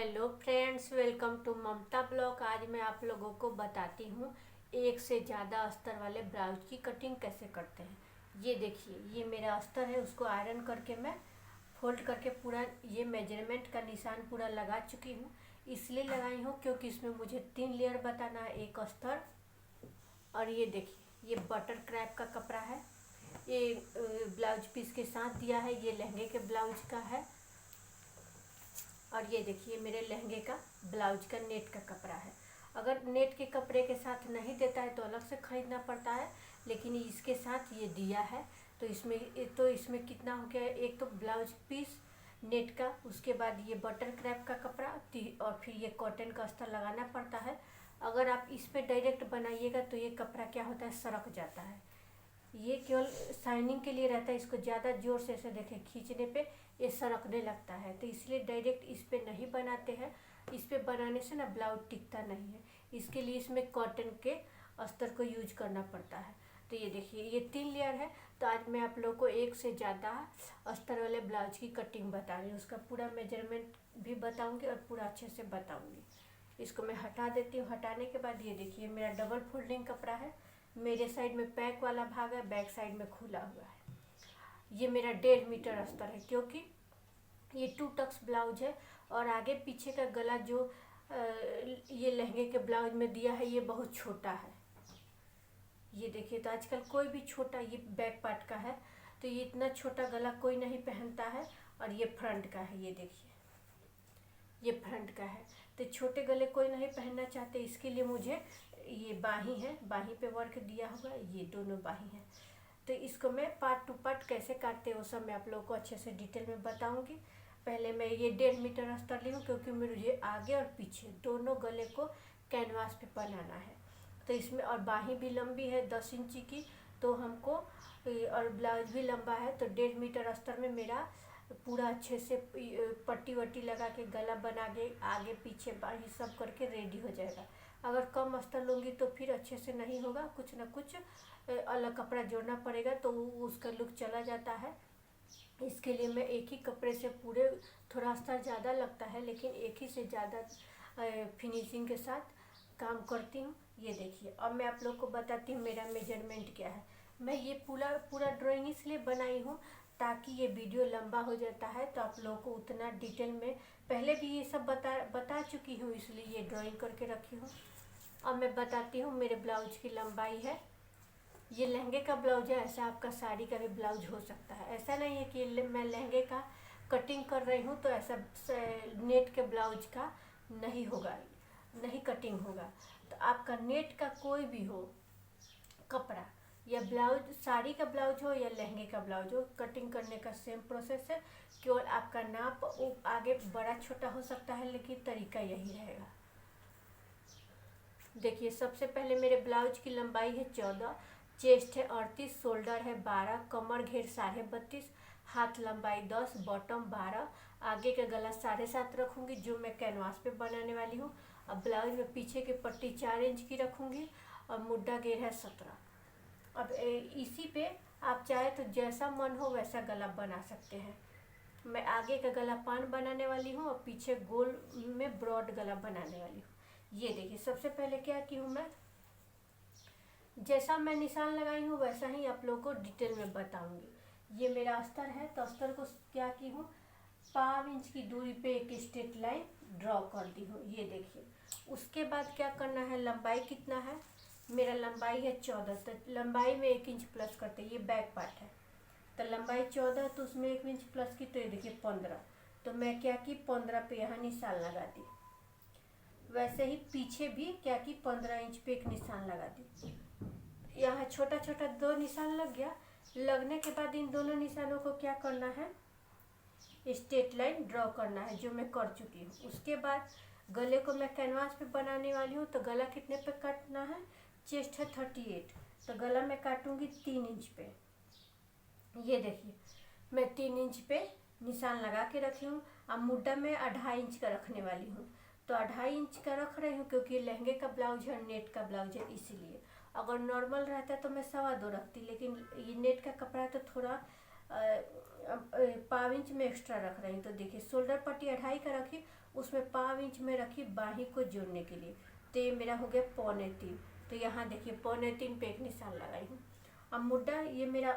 Hello friends, welcome to Mamta blog. आज मैं आप लोगों को बताती हूँ एक से ज़्यादा अस्तर वाले ब्लाउज की कटिंग कैसे करते हैं। ये देखिए, ये मेरा अस्तर है, उसको आयरन करके मैं फोल्ड करके पूरा ये मेजरमेंट का निशान पूरा लगा चुकी हूँ। इसलिए लगाई हूँ क्योंकि इसमें मुझे 3 लेयर बताना है एक अस्तर। और ये देखिए, ये बटर क्रैप का कपड़ा है, ये ब्लाउज पीस के साथ दिया है, ये लहंगे के ब्लाउज का है। और ये देखिए, मेरे लहंगे का ब्लाउज का नेट का कपड़ा है। अगर नेट के कपड़े के साथ नहीं देता है तो अलग से ख़रीदना पड़ता है, लेकिन इसके साथ ये दिया है। तो इसमें कितना हो गया, एक तो ब्लाउज पीस नेट का, उसके बाद ये बटर क्रैप का कपड़ा, और फिर ये कॉटन का अस्तर लगाना पड़ता है। अगर आप इस पर डायरेक्ट बनाइएगा तो ये कपड़ा क्या होता है, सरक जाता है। ये केवल शाइनिंग के लिए रहता है, इसको ज़्यादा ज़ोर से ऐसे देखें खींचने पे ये सरकने लगता है, तो इसलिए डायरेक्ट इस पे नहीं बनाते हैं। इस पे बनाने से ना ब्लाउज टिकता नहीं है, इसके लिए इसमें कॉटन के अस्तर को यूज करना पड़ता है। तो ये देखिए, ये 3 लेयर है। तो आज मैं आप लोगों को एक से ज़्यादा अस्तर वाले ब्लाउज की कटिंग बता रही हूँ, उसका पूरा मेजरमेंट भी बताऊँगी और पूरा अच्छे से बताऊँगी। इसको मैं हटा देती हूँ। हटाने के बाद ये देखिए, मेरा डबल फोल्डिंग कपड़ा है, मेरे साइड में पैक वाला भाग है, बैक साइड में खुला हुआ है। ये मेरा 1.5 मीटर अस्तर है, क्योंकि ये 2 टक्स ब्लाउज है और आगे पीछे का गला जो ये लहंगे के ब्लाउज में दिया है ये बहुत छोटा है। ये देखिए, तो आजकल कोई भी छोटा, ये बैक पार्ट का है तो ये इतना छोटा गला कोई नहीं पहनता है। और ये फ्रंट का है, ये देखिए, ये फ्रंट का है, तो छोटे गले कोई नहीं पहनना चाहते। इसके लिए मुझे ये बाही है, बाही पे वर्क दिया हुआ है, ये दोनों बाही हैं। तो इसको मैं पार्ट टू पार्ट कैसे काटते हैं वो सब मैं आप लोगों को अच्छे से डिटेल में बताऊंगी। पहले मैं ये 1.5 मीटर अस्तर ली हूँ, क्योंकि मुझे आगे और पीछे दोनों गले को कैनवास पे बनाना है। तो इसमें और बाही भी लंबी है 10 इंची की, तो हमको और ब्लाउज भी लंबा है, तो 1.5 मीटर अस्तर में मेरा पूरा अच्छे से पट्टी वट्टी लगा के गला बना के आगे पीछे बाही सब करके रेडी हो जाएगा। अगर कम अस्तर लूँगी तो फिर अच्छे से नहीं होगा, कुछ ना कुछ अलग कपड़ा जोड़ना पड़ेगा, तो उसका लुक चला जाता है। इसके लिए मैं एक ही कपड़े से पूरे, थोड़ा अस्तर ज़्यादा लगता है लेकिन एक ही से ज़्यादा फिनिशिंग के साथ काम करती हूँ। ये देखिए, अब मैं आप लोग को बताती हूँ मेरा मेजरमेंट क्या है। मैं ये पूरा ड्राइंग इसलिए बनाई हूँ ताकि ये वीडियो लंबा हो जाता है, तो आप लोगों को उतना डिटेल में पहले भी ये सब बता चुकी हूँ, इसलिए ये ड्राइंग करके रखी हूँ। अब मैं बताती हूँ मेरे ब्लाउज की लंबाई है। ये लहंगे का ब्लाउज है, ऐसा आपका साड़ी का भी ब्लाउज हो सकता है। ऐसा नहीं है कि मैं लहंगे का कटिंग कर रही हूँ तो ऐसा नेट के ब्लाउज का नहीं होगा, नहीं कटिंग होगा। तो आपका नेट का कोई भी हो कपड़ा, या ब्लाउज, साड़ी का ब्लाउज हो या लहंगे का ब्लाउज हो, कटिंग करने का सेम प्रोसेस है। केवल आपका नाप आगे बड़ा छोटा हो सकता है, लेकिन तरीका यही रहेगा। देखिए, सबसे पहले मेरे ब्लाउज की लंबाई है 14, चेस्ट है 38, शोल्डर है 12, कमर घेर 32.5, हाथ लंबाई 10, बॉटम 12, आगे का गला 7.5 रखूँगी जो मैं कैनवास पे बनाने वाली हूँ। अब ब्लाउज में पीछे की पट्टी 4 इंच की रखूँगी और मुड्डा घेर है 17। अब इसी पे आप चाहे तो जैसा मन हो वैसा गला बना सकते हैं। मैं आगे का गला पान बनाने वाली हूँ और पीछे गोल में ब्रॉड गला बनाने वाली हूँ। ये देखिए, सबसे पहले क्या की हूँ मैं, जैसा मैं निशान लगाई हूँ वैसा ही आप लोगों को डिटेल में बताऊंगी। ये मेरा अस्तर है, तो अस्तर को क्या की हूँ, 5 इंच की दूरी पे एक स्ट्रेट लाइन ड्रॉ कर दी हूँ। ये देखिए, उसके बाद क्या करना है, लंबाई कितना है, मेरा लंबाई है 14, तो लंबाई में 1 इंच प्लस करते हैं। ये बैक पार्ट है, तो लंबाई 14 तो उसमें 1 इंच प्लस की, तो ये देखिए 15। तो मैं क्या की, 15 पे यहाँ निशान लगा दी। वैसे ही पीछे भी क्या की, 15 इंच पे एक निशान लगा दी। यहाँ छोटा छोटा 2 निशान लग गया। लगने के बाद इन दोनों निशानों को क्या करना है, स्ट्रेट लाइन ड्रॉ करना है, जो मैं कर चुकी हूँ। उसके बाद गले को मैं कैनवास पे बनाने वाली हूँ, तो गला कितने पे काटना है, चेस्ट है 38, तो गला मैं काटूंगी 3 इंच पे। ये देखिए, मैं 3 इंच पे निशान लगा के रखी हूँ। अब मुड्डा में 2.5 इंच का रखने वाली हूँ, तो 2.5 इंच का रख रही हूँ क्योंकि लहंगे का ब्लाउज है, नेट का ब्लाउज है, इसीलिए। अगर नॉर्मल रहता तो मैं 2.25 रखती, लेकिन ये नेट का कपड़ा है तो थोड़ा 5 इंच में एक्स्ट्रा रख रही हूँ। तो देखिए, शोल्डर पट्टी 2.5 का रखी, उसमें 5 इंच में रखी बाही को जोड़ने के लिए। तो ये मेरा हो गया 2.25। तो यहाँ देखिए 2.25 पे एक निशान लगाई हूँ। अब मुड्डा ये मेरा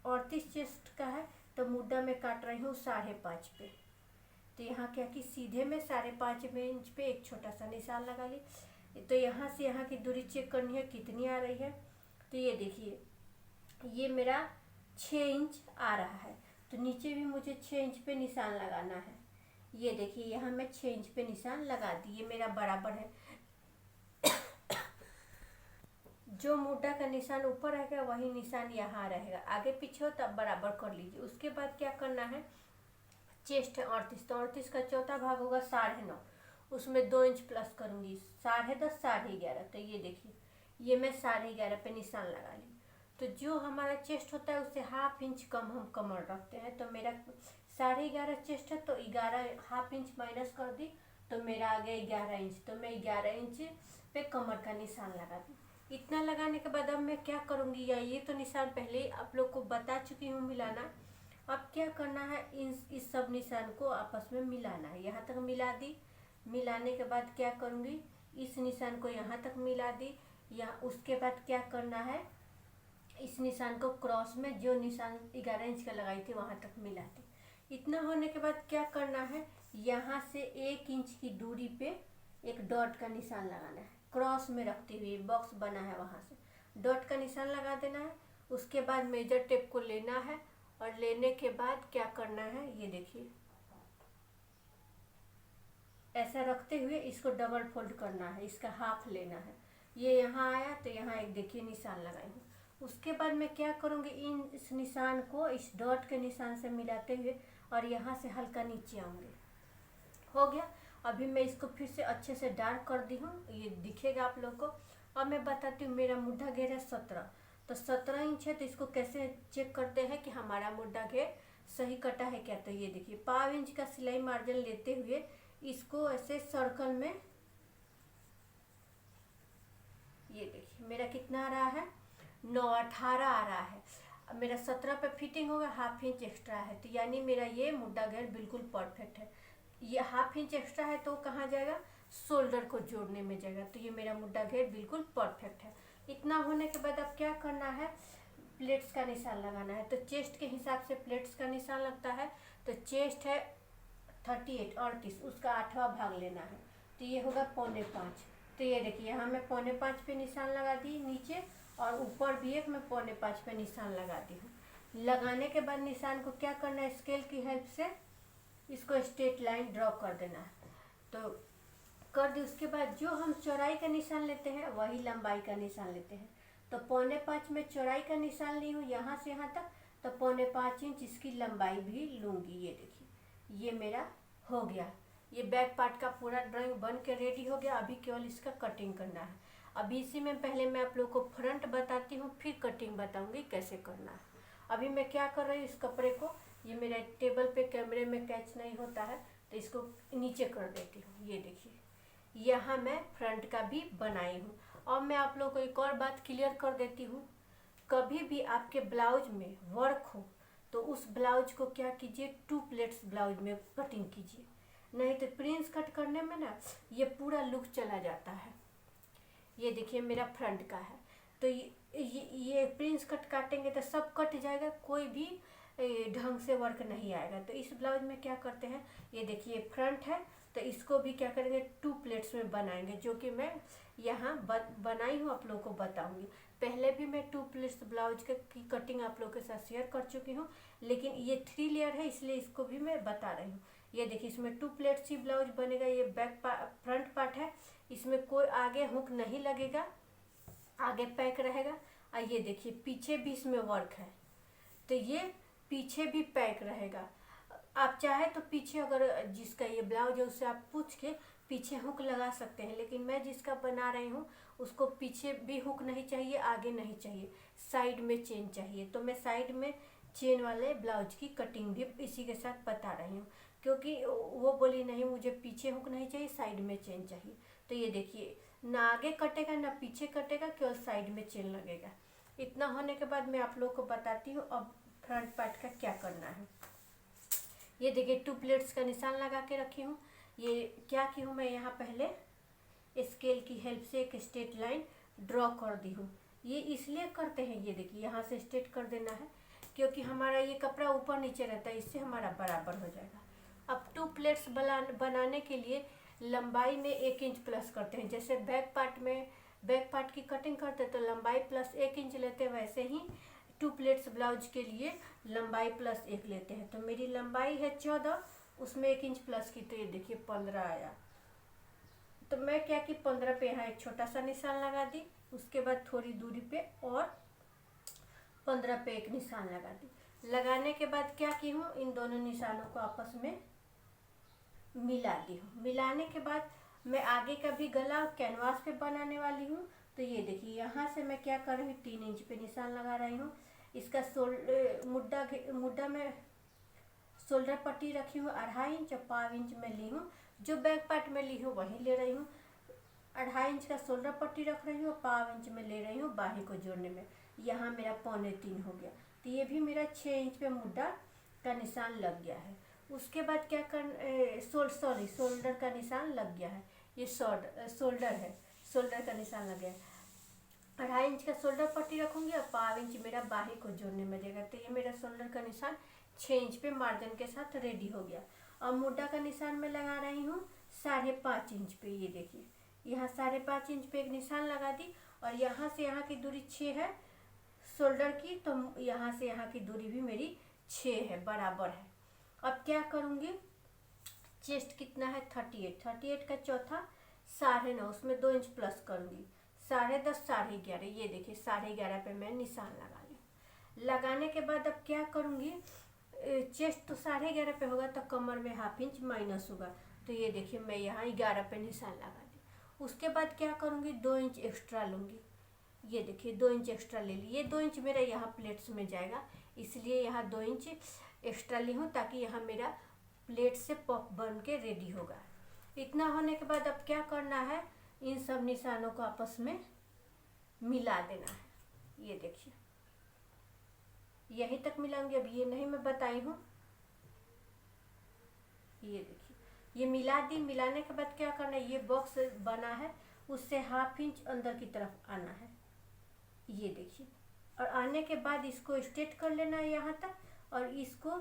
38 चेस्ट का है, तो मुड्डा में काट रही हूँ 5.5 पे। तो यहाँ क्या कि सीधे में 5.5 इंच पे एक छोटा सा निशान लगा ली। तो यहाँ से यहाँ की दूरी चेक करनी है कितनी आ रही है। तो ये देखिए ये मेरा 6 इंच आ रहा है। तो नीचे भी मुझे 6 इंच पे निशान लगाना है। ये देखिए यहाँ मैं 6 इंच पे निशान लगा दी। ये मेरा बराबर है। जो मुड्डा का निशान ऊपर रहेगा वही निशान यहाँ रहेगा। आगे पीछे हो तब बराबर कर लीजिए। उसके बाद क्या करना है, चेस्ट है 38, तो 38 का चौथा भाग होगा 9.5, उसमें 2 इंच प्लस करूँगी 10.5 11.5। तो ये देखिए ये मैं 11.5 पे निशान लगा ली। तो जो हमारा चेस्ट होता है उससे 1/2 इंच कम हम कमर रखते हैं। तो मेरा 11.5 चेस्ट है, तो 1/2 इंच माइनस कर दी तो मेरा आ गया 11 इंच। तो मैं 11 इंच पे कमर का निशान लगा दी। इतना लगाने के बाद अब मैं क्या करूँगी, या ये तो निशान पहले ही आप लोग को बता चुकी हूँ मिलाना। अब क्या करना है, इस सब निशान को आपस में मिलाना है। यहाँ तक मिला दी। मिलाने के बाद क्या करूँगी, इस निशान को यहाँ तक मिला दी। या उसके बाद क्या करना है, इस निशान को क्रॉस में जो निशान 11 इंच का लगाई थी वहाँ तक मिला दी। इतना होने के बाद क्या करना है, यहाँ से 1 इंच की दूरी पे एक डॉट का निशान लगाना है। क्रॉस में रखते हुए बॉक्स बना है वहाँ से डॉट का निशान लगा देना है। उसके बाद मेजर टेप को लेना है और लेने के बाद क्या करना है, ये देखिए ऐसा रखते हुए इसको डबल फोल्ड करना है। इसका हाफ लेना है। ये यहाँ आया तो यहाँ एक देखिए निशान लगाई हूँ। उसके बाद मैं क्या करूँगी, इस निशान को इस डॉट के निशान से मिलाते हुए और यहाँ से हल्का नीचे आऊँगी। हो गया। अभी मैं इसको फिर से अच्छे से डार्क कर दी हूँ, ये दिखेगा आप लोग को। अब मैं बताती हूँ मेरा मुड्ढा घेर है 17, तो 17 इंच है। तो इसको कैसे चेक करते हैं कि हमारा मुड्ढा घेर सही कटा है क्या। तो ये देखिए 5 इंच का सिलाई मार्जिन लेते हुए इसको ऐसे सर्कल में, ये देखिए मेरा कितना आ रहा है, 9.18 आ रहा है। अब मेरा 17 पे फिटिंग होगा, 1/2 इंच एक्स्ट्रा है। तो यानी मेरा ये मुड्ढा घेर बिल्कुल परफेक्ट है। ये 1/2 इंच एक्स्ट्रा है तो कहाँ जाएगा, शोल्डर को जोड़ने में जाएगा। तो ये मेरा मुड्ढा घेर बिल्कुल परफेक्ट है। इतना होने के बाद अब क्या करना है, प्लेट्स का निशान लगाना है। तो चेस्ट के हिसाब से प्लेट्स का निशान लगता है। तो चेस्ट है 38, उसका 8वां भाग लेना है। तो ये होगा 4.25। तो ये देखिए यहाँ मैं 4.25 पे निशान लगा दी नीचे, और ऊपर भी एक मैं 4.25 पे निशान लगा दी हूँ। लगाने के बाद निशान को क्या करना है, स्केल की हेल्प से इसको स्ट्रेट लाइन ड्रॉ कर देना है। तो कर दी। उसके बाद जो हम चौड़ाई का निशान लेते हैं वही लंबाई का निशान लेते हैं। तो 4.25 में चौड़ाई का निशान ली हूँ यहाँ से यहाँ तक, तो 4.25 इंच इसकी लंबाई भी लूँगी। ये देखिए ये मेरा हो गया। ये बैक पार्ट का पूरा ड्राइंग बन के रेडी हो गया। अभी केवल इसका कटिंग करना है। अभी इसी में पहले मैं आप लोग को फ्रंट बताती हूँ, फिर कटिंग बताऊँगी कैसे करना है। अभी मैं क्या कर रही हूँ, इस कपड़े को, ये मेरे टेबल पे कैमरे में कैच नहीं होता है तो इसको नीचे कर देती हूँ। ये देखिए यहाँ मैं फ्रंट का भी बनाई हूँ। और मैं आप लोग को एक और बात क्लियर कर देती हूँ, कभी भी आपके ब्लाउज में वर्क हो तो उस ब्लाउज को क्या कीजिए, 2 प्लेट्स ब्लाउज में कटिंग कीजिए, नहीं तो प्रिंस कट करने में ना ये पूरा लुक चला जाता है। ये देखिए मेरा फ्रंट का है, तो ये प्रिंस कट काटेंगे तो सब कट जाएगा, कोई भी ढंग से वर्क नहीं आएगा। तो इस ब्लाउज में क्या करते हैं, ये देखिए फ्रंट है तो इसको भी क्या करेंगे, 2 प्लेट्स में बनाएंगे, जो कि मैं यहाँ बनाई हूँ, आप लोगों को बताऊँगी। पहले भी मैं 2 प्लेट्स ब्लाउज की कटिंग आप लोगों के साथ शेयर कर चुकी हूँ, लेकिन ये 3 लेयर है इसलिए इसको भी मैं बता रही हूँ। ये देखिए इसमें 2 प्लेट्स ही ब्लाउज बनेगा। ये फ्रंट पार्ट है, इसमें कोई आगे हुक नहीं लगेगा, आगे पैक रहेगा। और ये देखिए पीछे भी इसमें वर्क है, तो ये पीछे भी पैक रहेगा। आप चाहे तो पीछे अगर जिसका ये ब्लाउज है उससे आप पूछ के पीछे हुक लगा सकते हैं, लेकिन मैं जिसका बना रही हूँ उसको पीछे भी हुक नहीं चाहिए, आगे नहीं चाहिए, साइड में चेन चाहिए। तो मैं साइड में चेन वाले ब्लाउज की कटिंग भी इसी के साथ बता रही हूँ, क्योंकि वो बोली नहीं मुझे पीछे हुक नहीं चाहिए, साइड में चेन चाहिए। तो ये देखिए ना आगे कटेगा ना पीछे कटेगा, केवल साइड में चेन लगेगा। इतना होने के बाद मैं आप लोग को बताती हूँ अब फ्रंट पार्ट का क्या करना है। ये देखिए 2 प्लेट्स का निशान लगा के रखी हूँ। ये क्या की हूँ मैं यहाँ पहले स्केल की हेल्प से एक स्ट्रेट लाइन ड्रॉ कर दी हूँ। ये इसलिए करते हैं, ये देखिए यहाँ से स्ट्रेट कर देना है क्योंकि हमारा ये कपड़ा ऊपर नीचे रहता है, इससे हमारा बराबर हो जाएगा। अब 2 प्लेट्स बनाने के लिए लंबाई में 1 इंच प्लस करते हैं। जैसे बैक पार्ट की कटिंग करते हैं तो लंबाई प्लस 1 इंच लेते हैं, वैसे ही 2 प्लेट्स ब्लाउज के लिए लंबाई प्लस 1 लेते हैं। तो मेरी लंबाई है 14, उसमें 1 इंच प्लस की, तो ये देखिए 15 आया। तो मैं क्या कि 15 पे यहाँ एक छोटा सा निशान लगा दी, उसके बाद थोड़ी दूरी पे और 15 पे एक निशान लगा दी। लगाने के बाद क्या की हूँ, इन दोनों निशानों को आपस में मिला दी हूँ। मिलाने के बाद मैं आगे का भी गला कैनवास पे बनाने वाली हूँ। तो ये देखिए यहाँ से मैं क्या कर रही हूँ, 3 इंच पे निशान लगा रही हूँ। इसका मुड्ढा में शोल्डर पट्टी रखी हूँ 2.5 इंच और 5 इंच में ली हूँ। जो बैक पार्ट में ली हूँ वही ले रही हूँ। 2.5 इंच का शोल्डर पट्टी रख रही हूँ, 5 इंच में ले रही हूँ बाही को जोड़ने में। यहाँ मेरा 2.25 हो गया। तो ये भी मेरा 6 इंच पे मुड्ढा का निशान लग गया है। उसके बाद क्या शोल्डर का निशान लग गया है। ये शोल्डर है, शोल्डर का निशान लग गया है। 2.5 इंच का शोल्डर पट्टी रखूँगी और 5 इंच मेरा बाही को जोड़ने में देगा। तो ये मेरा शोल्डर का निशान 6 इंच पे मार्जिन के साथ रेडी हो गया। अब मुड्ढा का निशान मैं लगा रही हूँ 5.5 इंच पे। ये देखिए यहाँ 5.5 इंच पे एक निशान लगा दी और यहाँ से यहाँ की दूरी 6 है शोल्डर की, तो यहाँ से यहाँ की दूरी भी मेरी 6 है, बराबर है। अब क्या करूँगी, चेस्ट कितना है 38 का चौथा 9.5, उसमें 2 इंच प्लस करूँगी 10.5 11.5। ये देखिए 11.5 पे मैं निशान लगा ली। लगाने के बाद अब क्या करूँगी, चेस्ट तो 11.5 पे होगा तो कमर में 1/2 इंच माइनस होगा। तो ये देखिए मैं यहाँ 11 पे निशान लगा दी। उसके बाद क्या करूँगी, 2 इंच एक्स्ट्रा लूँगी। ये देखिए 2 इंच एक्स्ट्रा ले ली। ये 2 इंच मेरा यहाँ प्लेट्स में जाएगा, इसलिए यहाँ 2 इंच एक्स्ट्रा ली हूँ ताकि यहाँ मेरा प्लेट से पफ बन के रेडी होगा। इतना होने के बाद अब क्या करना है, इन सब निशानों को आपस में मिला देना है। ये देखिए यहीं तक मिलाऊंगी, अब ये नहीं मैं बताई हूँ। ये देखिए ये मिला दी। मिलाने के बाद क्या करना है, ये बॉक्स बना है उससे 1/2 इंच अंदर की तरफ आना है। ये देखिए, और आने के बाद इसको स्ट्रेट कर लेना है यहाँ तक और इसको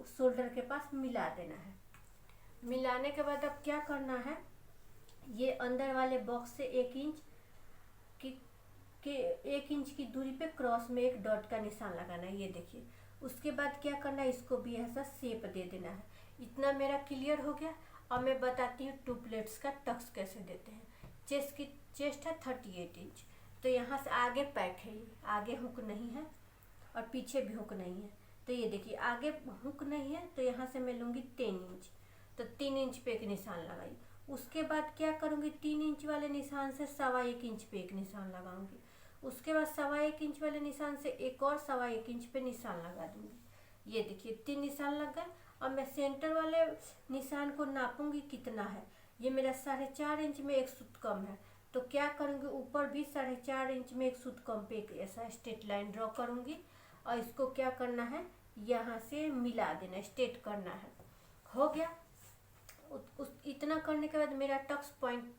शोल्डर के पास मिला देना है। मिलाने के बाद अब क्या करना है, ये अंदर वाले बॉक्स से 1 इंच की दूरी पे क्रॉस में एक डॉट का निशान लगाना है। ये देखिए उसके बाद क्या करना है, इसको भी ऐसा शेप दे देना है। इतना मेरा क्लियर हो गया। अब मैं बताती हूँ 2 प्लेट्स का टक्स कैसे देते हैं। चेस्ट है 38 इंच, तो यहाँ से आगे पैक है, ये आगे हुक नहीं है और पीछे भी हुक नहीं है। तो ये देखिए आगे हुक नहीं है, तो यहाँ से मैं लूँगी 3 इंच, तो 3 इंच पे एक निशान लगाई। उसके बाद क्या करूँगी, 3 इंच वाले निशान से 1.25 इंच पे एक निशान लगाऊंगी। उसके बाद 1.25 इंच वाले निशान से एक और 1.25 इंच पे निशान लगा दूँगी। ये देखिए 3 निशान लग गए। अब मैं सेंटर वाले निशान को नापूंगी कितना है। ये मेरा 4.5 इंच में एक सूत कम है, तो क्या करूँगी, ऊपर भी 4.5 इंच में एक सूत कम पे एक ऐसा स्ट्रेट लाइन ड्रॉ करूँगी और इसको क्या करना है, यहाँ से मिला देना, स्ट्रेट करना है। हो गया। इतना करने के बाद मेरा टक्स पॉइंट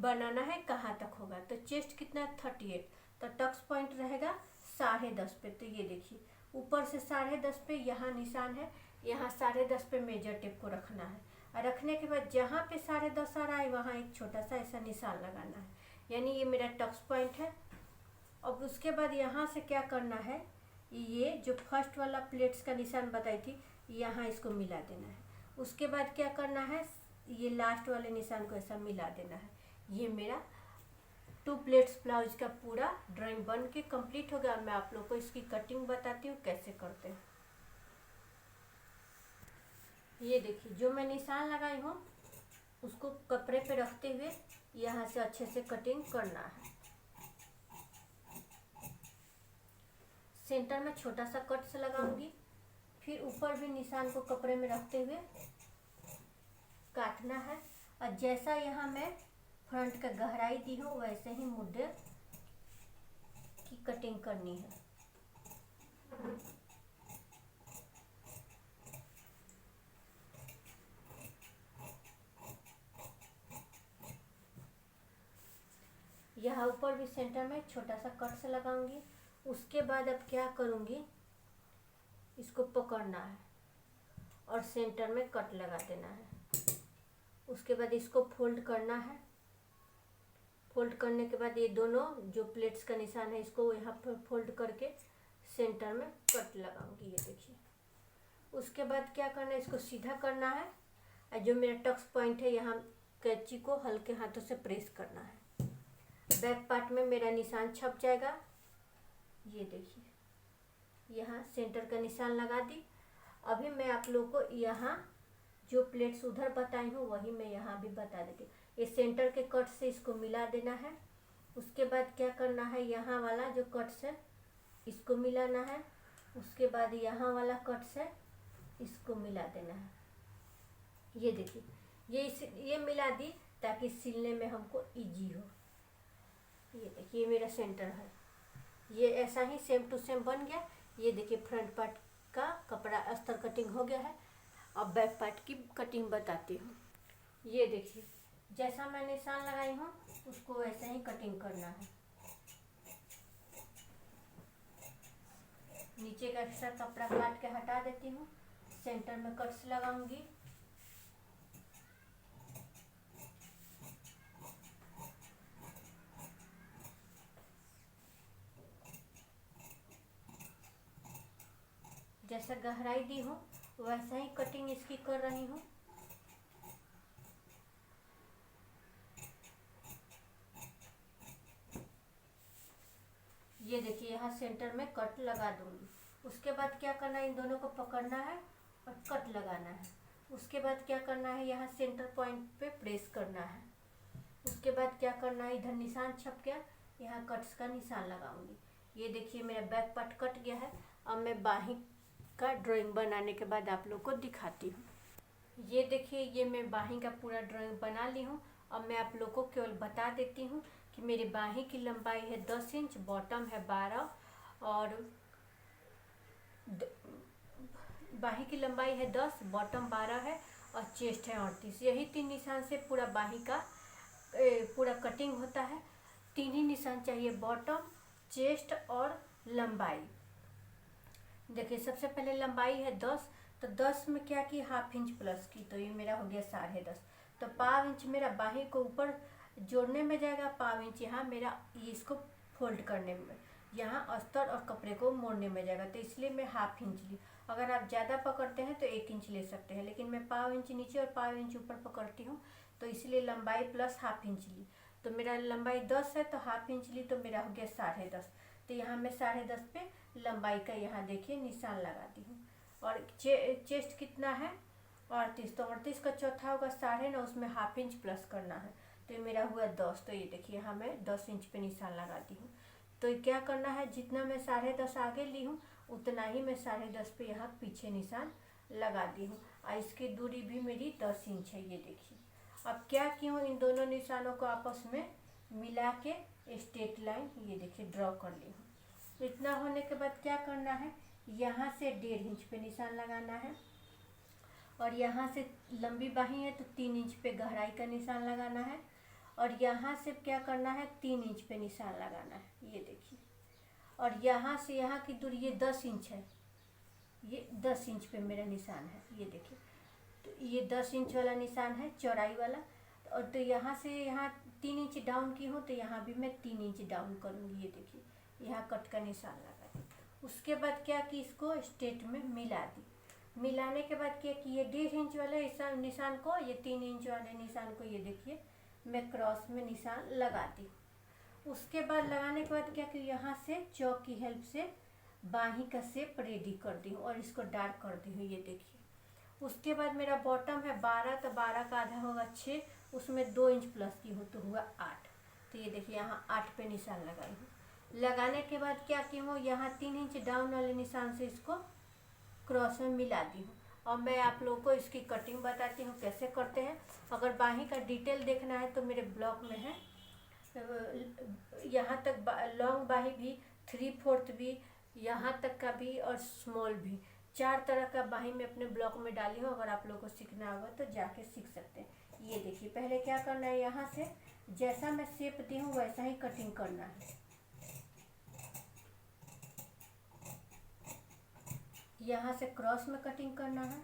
बनाना है, कहाँ तक होगा। तो चेस्ट कितना है 38, तो टक्स पॉइंट रहेगा 10.5 पे। तो ये देखिए ऊपर से 10.5 पे यहाँ निशान है, यहाँ 10.5 पे मेजर टेप को रखना है। और रखने के बाद जहाँ पे 10.5 आ रहा है वहाँ एक छोटा सा ऐसा निशान लगाना है, यानी ये मेरा टक्स पॉइंट है। अब उसके बाद यहाँ से क्या करना है, ये जो फर्स्ट वाला प्लेट्स का निशान बताई थी यहाँ इसको मिला देना है। उसके बाद क्या करना है, ये लास्ट वाले निशान को ऐसा मिला देना है। ये मेरा 2 प्लेट्स ब्लाउज का पूरा ड्राइंग बन के कंप्लीट हो गया। मैं आप लोग को इसकी कटिंग बताती हूँ कैसे करते हैं। ये देखिए जो मैं निशान लगाई हूँ उसको कपड़े पे रखते हुए यहाँ से अच्छे से कटिंग करना है। सेंटर में छोटा सा कट से लगाऊंगी, फिर ऊपर भी निशान को कपड़े में रखते हुए काटना है। और जैसा यहाँ मैं फ्रंट का गहराई दी हूँ वैसे ही मुद्दे की कटिंग करनी है। यहाँ ऊपर भी सेंटर में छोटा सा कट से लगाऊंगी। उसके बाद अब क्या करूँगी, इसको पकड़ना है और सेंटर में कट लगा देना है। उसके बाद इसको फोल्ड करना है। फोल्ड करने के बाद ये दोनों जो प्लेट्स का निशान है इसको यहाँ पर फोल्ड करके सेंटर में कट लगाऊंगी, ये देखिए। उसके बाद क्या करना है, इसको सीधा करना है और जो मेरा टक्स पॉइंट है यहाँ कैंची को हल्के हाथों से प्रेस करना है। बैक पार्ट में मेरा निशान छप जाएगा, ये देखिए। यहाँ सेंटर का निशान लगा दी। अभी मैं आप लोगों को यहाँ जो प्लेट्स उधर बताई हूँ वही मैं यहाँ भी बता देती हूँ। ये सेंटर के कट से इसको मिला देना है। उसके बाद क्या करना है, यहाँ वाला जो कट है इसको मिलाना है। उसके बाद यहाँ वाला कट से इसको मिला देना है, ये देखिए। ये मिला दी ताकि सिलने में हमको इजी हो। ये देखिए, ये मेरा सेंटर है। ये ऐसा ही सेम टू सेम बन गया। ये देखिए, फ्रंट पार्ट का कपड़ा अस्तर कटिंग हो गया है। अब बैक पार्ट की कटिंग बताती हूँ। ये देखिए, जैसा मैं निशान लगाई हूँ उसको वैसे ही कटिंग करना है। नीचे का एक्स्ट्रा कपड़ा काट के हटा देती हूँ। सेंटर में कट्स लगाऊंगी। जैसा गहराई दी हूँ वैसा ही कटिंग इसकी कर रही हूँ। ये देखिए, यहाँ सेंटर में कट लगा दूंगी। उसके बाद क्या करना है, इन दोनों को पकड़ना है और कट लगाना है। उसके बाद क्या करना है, यहाँ सेंटर पॉइंट पे प्रेस करना है। उसके बाद क्या करना है, इधर निशान छप गया, यहाँ कट्स का निशान लगाऊंगी। ये देखिए, मेरा बैक पार्ट कट गया है। अब मैं बाहीं का ड्राइंग बनाने के बाद आप लोग को दिखाती हूँ। ये देखिए, ये मैं बाहीं का पूरा ड्राइंग बना ली हूँ। अब मैं आप लोग को केवल बता देती हूँ कि मेरी बाहीं की लंबाई है 10 इंच, बॉटम है 12 और बाहीं की लंबाई है 10, बॉटम 12 है और चेस्ट है 38। यही 3 निशान से पूरा बाहीं का पूरा कटिंग होता है। 3 ही निशान चाहिए, बॉटम, चेस्ट और लंबाई। देखिए, सबसे पहले लंबाई है 10, तो 10 में क्या की, हाफ इंच प्लस की, तो ये मेरा हो गया 10.5। तो पाव इंच मेरा बाहीं को ऊपर जोड़ने में जाएगा, पाव इंच यहाँ मेरा इसको फोल्ड करने में, यहाँ अस्तर और कपड़े को मोड़ने में जाएगा। तो इसलिए मैं हाफ इंच ली। अगर आप ज़्यादा पकड़ते हैं तो 1 इंच ले सकते हैं, लेकिन मैं पाव इंच नीचे और पाव इंच ऊपर पकड़ती हूँ, तो इसलिए लंबाई प्लस हाफ इंच ली। तो मेरा लंबाई 10 है तो हाफ इंच ली, तो मेरा हो गया 10.5। तो यहाँ मैं 10.5 पे लंबाई का यहाँ देखिए निशान लगाती हूँ। और चेस्ट कितना है, 38, तो 38 का चौथा होगा 9.5, उसमें हाफ इंच प्लस करना है, तो ये मेरा हुआ 10। तो ये देखिए, यहाँ मैं 10 इंच पे निशान लगाती हूँ। तो क्या करना है, जितना मैं 10.5 आगे ली हूँ उतना ही मैं 10.5 पे यहाँ पीछे निशान लगा दी हूँ। और इसकी दूरी भी मेरी 10 इंच है, ये देखिए। अब क्या क्यों, इन दोनों निशानों को आपस में मिला के स्ट्रेट लाइन ये देखिए ड्रॉ कर ली हूँ। तो इतना होने के बाद क्या करना है, यहाँ से 1.5 इंच पे निशान लगाना है। और यहाँ से लंबी बाहीं है तो 3 इंच पे गहराई का निशान लगाना है। और यहाँ से क्या करना है, 3 इंच पे निशान लगाना है, ये देखिए। और यहाँ से यहाँ की दूरी ये 10 इंच है, ये 10 इंच पे मेरा निशान है, ये देखिए। तो ये 10 इंच वाला निशान है, चौड़ाई वाला। और तो यहाँ से यहाँ 3 इंच डाउन की हूँ, तो यहाँ भी मैं 3 इंच डाउन करूँगी, ये देखिए। यहाँ कट का निशान लगा दी। उसके बाद क्या कि इसको स्ट्रेट में मिला दी। मिलाने के बाद क्या कि ये 1.5 इंच वाले निशान को, ये 3 इंच वाले निशान को ये देखिए मैं क्रॉस में निशान लगा दी। उसके बाद लगाने के बाद क्या कि यहाँ से चौक की हेल्प से बाहीं का शेप रेडी कर दी हूँ और इसको डार्क कर दी हूँ, ये देखिए। उसके बाद मेरा बॉटम है 12, तो 12 का आधा होगा 6, उसमें 2 इंच प्लस की हूँ तो हुआ 8। तो ये देखिए, यहाँ 8 पे निशान लगाई हूँ। लगाने के बाद क्या की हूँ, यहाँ 3 इंच डाउन वाले निशान से इसको क्रॉस में मिला दी हूँ। और मैं आप लोगों को इसकी कटिंग बताती हूँ कैसे करते हैं। अगर बाहीं का डिटेल देखना है तो मेरे ब्लॉग में है, यहाँ तक लॉन्ग बाहीं भी, 3/4 भी, यहाँ तक का भी और स्मॉल भी, 4 तरह का बाहीं मैं अपने ब्लॉग में डाली हूँ। अगर आप लोगों को सीखना होगा तो जाके सीख सकते हैं। ये देखिए, पहले क्या करना है, यहाँ से जैसा मैं शेप दी हूँ वैसा ही कटिंग करना है। यहाँ से क्रॉस में कटिंग करना है।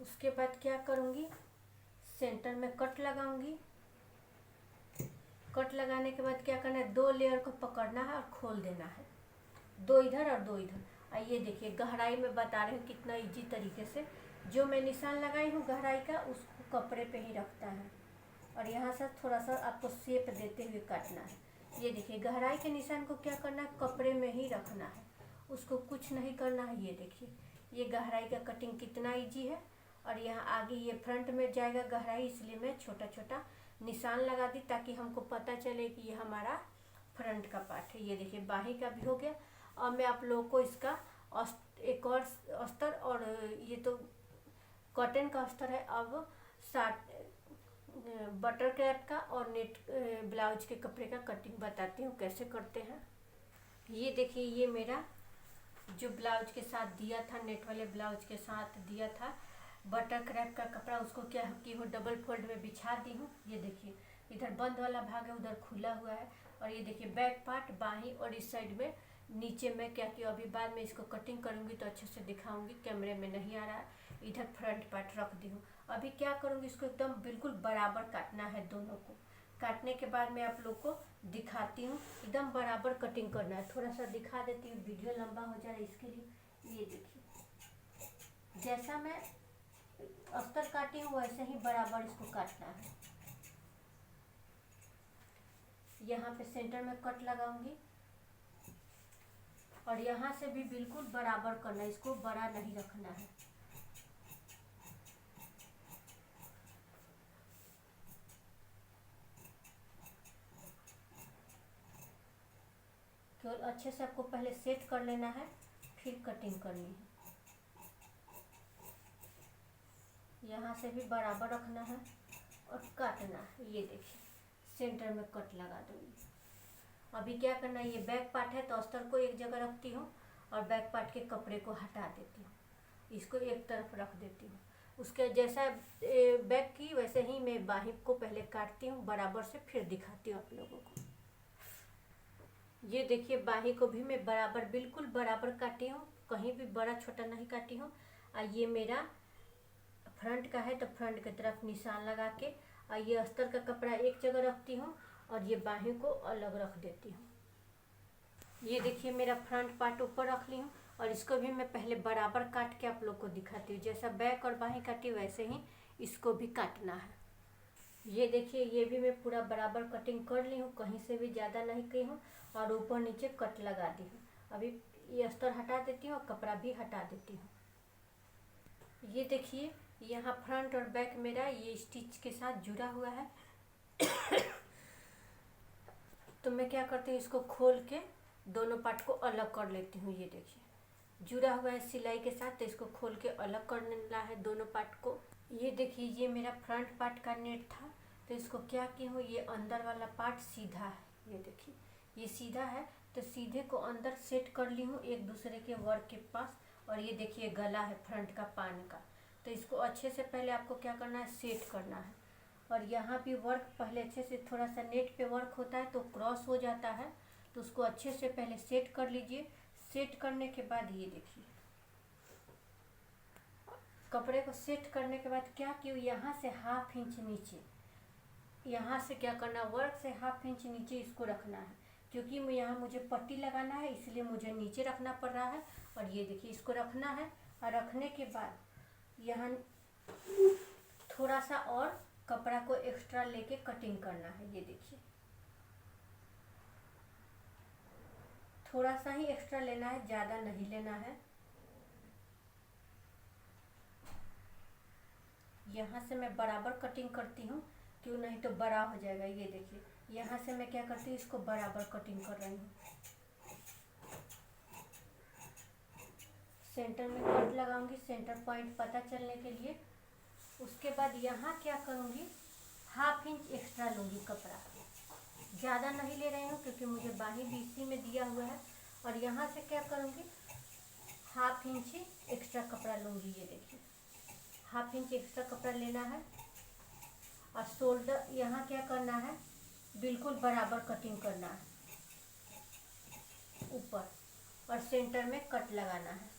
उसके बाद क्या करूँगी, सेंटर में कट लगाऊंगी। कट लगाने के बाद क्या करना है, 2 लेयर को पकड़ना है और खोल देना है, 2 इधर और 2 इधर। और ये देखिए गहराई में बता रही हूँ कितना इजी तरीके से, जो मैं निशान लगाई हूँ गहराई का उसको कपड़े पे ही रखता है और यहाँ से थोड़ा सा आपको शेप देते हुए काटना है। ये देखिए गहराई के निशान को क्या करना है, कपड़े में ही रखना है, उसको कुछ नहीं करना है। ये देखिए ये गहराई का कटिंग कितना इजी है। और यहाँ आगे ये फ्रंट में जाएगा गहराई, इसलिए मैं छोटा छोटा निशान लगा दी ताकि हमको पता चले कि ये हमारा फ्रंट का पार्ट है। ये देखिए बाही का भी हो गया। और मैं आप लोगों को इसका एक और अस्तर, और ये तो कॉटन का अस्तर है, अब बटर क्रैप का और नेट ब्लाउज के कपड़े का कटिंग बताती हूँ कैसे करते हैं। ये देखिए ये मेरा जो ब्लाउज के साथ दिया था, नेट वाले ब्लाउज के साथ दिया था बटर क्रैप का कपड़ा, उसको क्या की हूँ डबल फोल्ड में बिछा दी हूँ। ये देखिए इधर बंद वाला भाग है, उधर खुला हुआ है। और ये देखिए बैक पार्ट बाही, और इस साइड में नीचे में क्या किया, अभी बाद में इसको कटिंग करूँगी तो अच्छे से दिखाऊंगी, कैमरे में नहीं आ रहा है। इधर फ्रंट पार्ट रख दी हूँ। अभी क्या करूँगी, इसको एकदम बिल्कुल बराबर काटना है दोनों को। काटने के बाद मैं आप लोग को दिखाती हूँ, एकदम बराबर कटिंग करना है। थोड़ा सा दिखा देती हूँ, वीडियो लंबा हो जा रहा है इसके लिए। ये देखिए जैसा मैं अस्तर काटी हूँ वैसे ही बराबर इसको काटना है। यहाँ पे सेंटर में कट लगाऊंगी और यहाँ से भी बिल्कुल बराबर करना है, इसको बड़ा नहीं रखना है। केवल अच्छे से आपको पहले सेट कर लेना है, फिर कटिंग करनी है। यहाँ से भी बराबर रखना है और काटना है। ये देखिए सेंटर में कट लगा दूंगी। अभी क्या करना है, ये बैक पार्ट है तो अस्तर को एक जगह रखती हूँ और बैक पार्ट के कपड़े को हटा देती हूँ, इसको एक तरफ रख देती हूँ। उसके जैसा बैक की वैसे ही मैं बाही को पहले काटती हूँ बराबर से, फिर दिखाती हूँ आप लोगों को। ये देखिए बाही को भी मैं बराबर बिल्कुल बराबर काटी हूँ, कहीं भी बड़ा छोटा नहीं काटी हूँ। और ये मेरा फ्रंट का है तो फ्रंट की तरफ निशान लगा के, और ये अस्तर का कपड़ा एक जगह रखती हूँ और ये बाही को अलग रख देती हूँ। ये देखिए मेरा फ्रंट पार्ट ऊपर रख ली हूँ और इसको भी मैं पहले बराबर काट के आप लोग को दिखाती हूँ। जैसा बैक और बाही काटी वैसे ही इसको भी काटना है। ये देखिए ये भी मैं पूरा बराबर कटिंग कर ली हूँ, कहीं से भी ज़्यादा नहीं की हूँ और ऊपर नीचे कट लगा दी हूँ। अभी ये अस्तर हटा देती हूँ और कपड़ा भी हटा देती हूँ। ये देखिए यहाँ फ्रंट और बैक मेरा ये स्टिच के साथ जुड़ा हुआ है। तो मैं क्या करती हूँ, इसको खोल के दोनों पार्ट को अलग कर लेती हूँ। ये देखिए जुड़ा हुआ है सिलाई के साथ, तो इसको खोल के अलग करना है दोनों पार्ट को। ये देखिए ये मेरा फ्रंट पार्ट का नेट था, तो इसको क्या की हूँ, ये अंदर वाला पार्ट सीधा है। ये देखिए ये सीधा है तो सीधे को अंदर सेट कर ली हूँ एक दूसरे के वर्क के पास। और ये देखिए गला है फ्रंट का पान का, तो इसको अच्छे से पहले आपको क्या करना है, सेट करना है। और यहाँ भी वर्क पहले अच्छे से, थोड़ा सा नेट पे वर्क होता है तो क्रॉस हो जाता है, तो उसको अच्छे से पहले सेट कर लीजिए। सेट करने के बाद ये देखिए कपड़े को सेट करने के बाद क्या कि यहाँ से 1/2 इंच नीचे, यहाँ से क्या करना, वर्क से 1/2 इंच नीचे इसको रखना है, क्योंकि यहाँ मुझे पट्टी लगाना है इसलिए मुझे नीचे रखना पड़ रहा है। और ये देखिए इसको रखना है, और रखने के बाद यहाँ थोड़ा सा और कपड़ा को एक्स्ट्रा लेके कटिंग करना है। ये देखिए थोड़ा सा ही एक्स्ट्रा लेना है, ज़्यादा नहीं लेना है। यहाँ से मैं बराबर कटिंग करती हूँ, क्यों नहीं तो बड़ा हो जाएगा। ये देखिए यहाँ से मैं क्या करती हूँ, इसको बराबर कटिंग कर रही हूँ। सेंटर में कट लगाऊंगी सेंटर पॉइंट पता चलने के लिए। उसके बाद यहाँ क्या करूँगी, 1/2 इंच एक्स्ट्रा लूँगी कपड़ा, ज़्यादा नहीं ले रही हूँ क्योंकि मुझे बाही भी इसी में दिया हुआ है। और यहाँ से क्या करूँगी, 1/2 इंच एक्स्ट्रा कपड़ा लूँगी। ये देखिए हाफ इंच एक्स्ट्रा कपड़ा लेना है और शोल्डर यहाँ क्या करना है, बिल्कुल बराबर कटिंग करना है ऊपर, और सेंटर में कट लगाना है।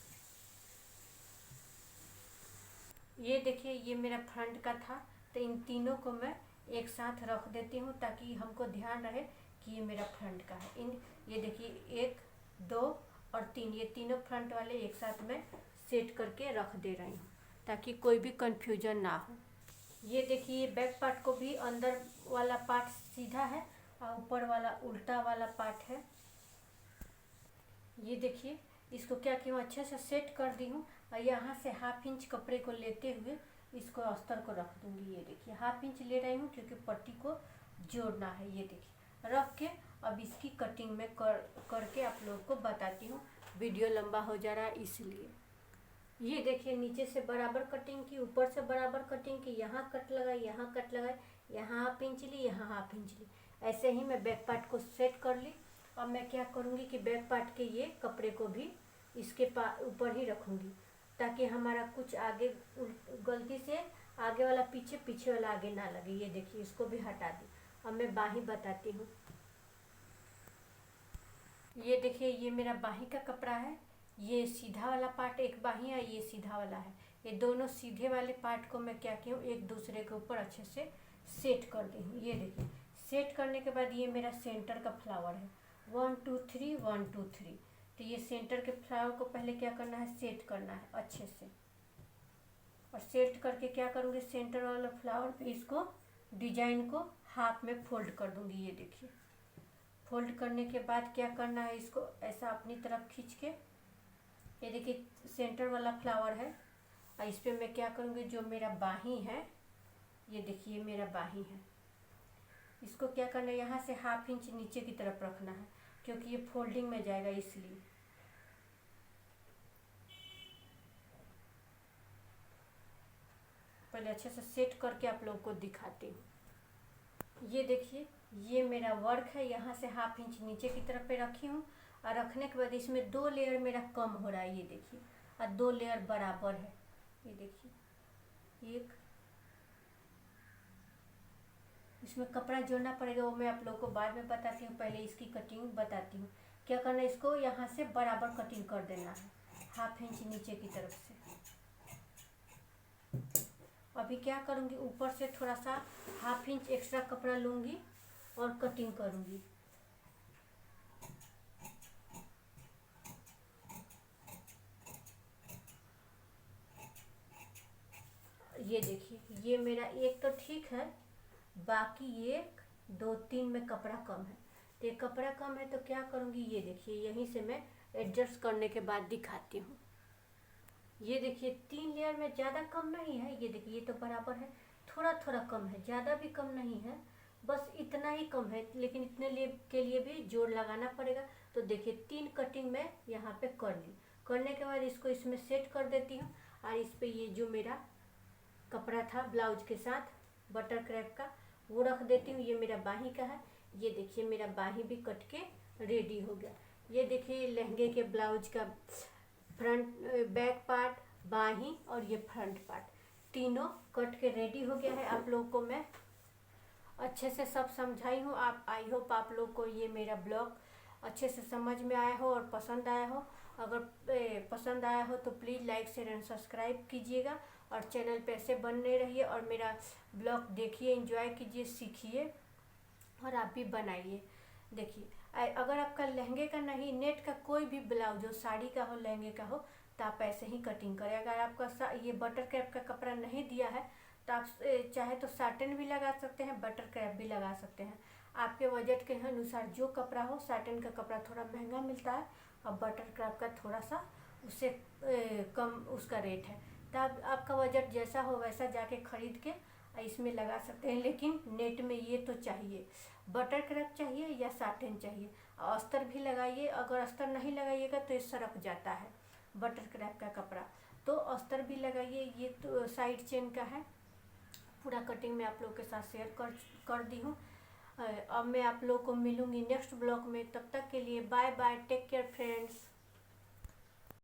ये देखिए ये मेरा फ्रंट का था, तो इन तीनों को मैं एक साथ रख देती हूँ ताकि हमको ध्यान रहे कि ये मेरा फ्रंट का है। ये देखिए 1 2 और 3, ये तीनों फ्रंट वाले एक साथ मैं सेट करके रख दे रही हूँ ताकि कोई भी कंफ्यूजन ना हो। ये देखिए ये बैक पार्ट को भी अंदर वाला पार्ट सीधा है और ऊपर वाला उल्टा वाला पार्ट है। ये देखिए इसको क्या किया, अच्छे से सेट कर दी हूँ और यहाँ से हाफ इंच कपड़े को लेते हुए इसको अस्तर को रख दूंगी। ये देखिए हाफ इंच ले रही हूँ क्योंकि पट्टी को जोड़ना है। ये देखिए रख के अब इसकी कटिंग में करके आप लोगों को बताती हूँ, वीडियो लंबा हो जा रहा है इसलिए। ये देखिए नीचे से बराबर कटिंग की, ऊपर से बराबर कटिंग की, यहाँ कट लगाई, यहाँ कट लगाई, यहाँ हाफ इंच ली, यहाँ हाफ इंच ली। ऐसे ही मैं बैक पार्ट को सेट कर ली। अब मैं क्या करूँगी कि बैक पार्ट के ये कपड़े को भी इसके ऊपर ही रखूँगी ताकि हमारा कुछ आगे गलती से आगे वाला पीछे, पीछे वाला आगे ना लगे। ये देखिए इसको भी हटा दी। अब मैं बाही बताती हूँ। ये देखिए ये मेरा बाही का कपड़ा है, ये सीधा वाला पार्ट एक बाही है, ये सीधा वाला है। ये दोनों सीधे वाले पार्ट को मैं क्या की हूँ, एक दूसरे के ऊपर अच्छे से सेट कर दी हूँ। ये देखिए सेट करने के बाद ये मेरा सेंटर का फ्लावर है, 1 2 3 1 2 3। तो ये सेंटर के फ्लावर को पहले क्या करना है, सेट करना है अच्छे से। और सेट करके क्या करूँगी, सेंटर वाला फ्लावर पे इसको डिजाइन को हाफ में फोल्ड कर दूँगी। ये देखिए फोल्ड करने के बाद क्या करना है, इसको ऐसा अपनी तरफ खींच के, ये देखिए सेंटर वाला फ्लावर है और इस पर मैं क्या करूँगी, जो मेरा बाही है, ये देखिए मेरा बाही है, इसको क्या करना है, यहाँ से हाफ इंच नीचे की तरफ रखना है क्योंकि ये फोल्डिंग में जाएगा इसलिए। पहले अच्छे से सेट करके आप लोगों को दिखाती हूँ। ये देखिए ये मेरा वर्क है, यहाँ से हाफ इंच नीचे की तरफ पे रखी हूँ और रखने के बाद इसमें 2 लेयर मेरा कम हो रहा है। ये देखिए और 2 लेयर बराबर है। ये देखिए एक, इसमें कपड़ा जोड़ना पड़ेगा, वो मैं आप लोगों को बाद में बताती हूँ। पहले इसकी कटिंग बताती हूँ। क्या करना है, इसको यहाँ से बराबर कटिंग कर देना है हाफ इंच नीचे की तरफ से। अभी क्या करूँगी, ऊपर से थोड़ा सा हाफ इंच एक्स्ट्रा कपड़ा लूँगी और कटिंग करूँगी। ये देखिए ये मेरा एक तो ठीक है, बाकी 1 2 3 में कपड़ा कम है। तो ये कपड़ा कम है तो क्या करूँगी, ये देखिए यहीं से मैं एडजस्ट करने के बाद दिखाती हूँ। ये देखिए 3 लेयर में ज़्यादा कम नहीं है। ये देखिए ये तो बराबर है, थोड़ा थोड़ा कम है, ज़्यादा भी कम नहीं है, बस इतना ही कम है। लेकिन इतने के लिए भी जोड़ लगाना पड़ेगा। तो देखिए 3 कटिंग मैं यहाँ पे कर ली। करने के बाद इसको इसमें सेट कर देती हूँ और इस पर ये जो मेरा कपड़ा था ब्लाउज के साथ बटर क्रैप का, वो रख देती हूँ। ये मेरा बाही का है। ये देखिए मेरा बाही भी कट के रेडी हो गया। ये देखिए लहंगे के ब्लाउज का फ्रंट बैक पार्ट, बाही और ये फ्रंट पार्ट तीनों कट के रेडी हो गया है। आप लोगों को मैं अच्छे से सब समझाई हूँ। आप आई होप आप लोग को ये मेरा ब्लॉग अच्छे से समझ में आया हो और पसंद आया हो। अगर पसंद आया हो तो please like share and subscribe कीजिएगा और चैनल पे ऐसे बने रहिए और मेरा ब्लॉग देखिए, एंजॉय कीजिए, सीखिए और आप भी बनाइए। देखिए अगर आपका लहंगे का नहीं, नेट का कोई भी ब्लाउज हो, साड़ी का हो, लहंगे का हो, तो आप ऐसे ही कटिंग करें। अगर आपका ये बटर क्रैप का कपड़ा नहीं दिया है तो आप चाहे तो साटन भी लगा सकते हैं, बटर क्रैप भी लगा सकते हैं। आपके बजट के अनुसार जो कपड़ा हो, साटन का कपड़ा थोड़ा महंगा मिलता है और बटर क्रैप का थोड़ा सा उससे कम उसका रेट है। तो आपका बजट जैसा हो वैसा जाके ख़रीद के इसमें लगा सकते हैं। लेकिन नेट में ये तो चाहिए, बटर क्रैप चाहिए या साटन चाहिए। अस्तर भी लगाइए, अगर अस्तर नहीं लगाइएगा तो ये सरक जाता है बटर क्रैप का कपड़ा, तो अस्तर भी लगाइए। ये तो साइड चेन का है। पूरा कटिंग मैं आप लोग के साथ शेयर कर दी हूँ। अब मैं आप लोग को मिलूँगी नेक्स्ट ब्लॉग में। तब तक के लिए bye bye, take care friends.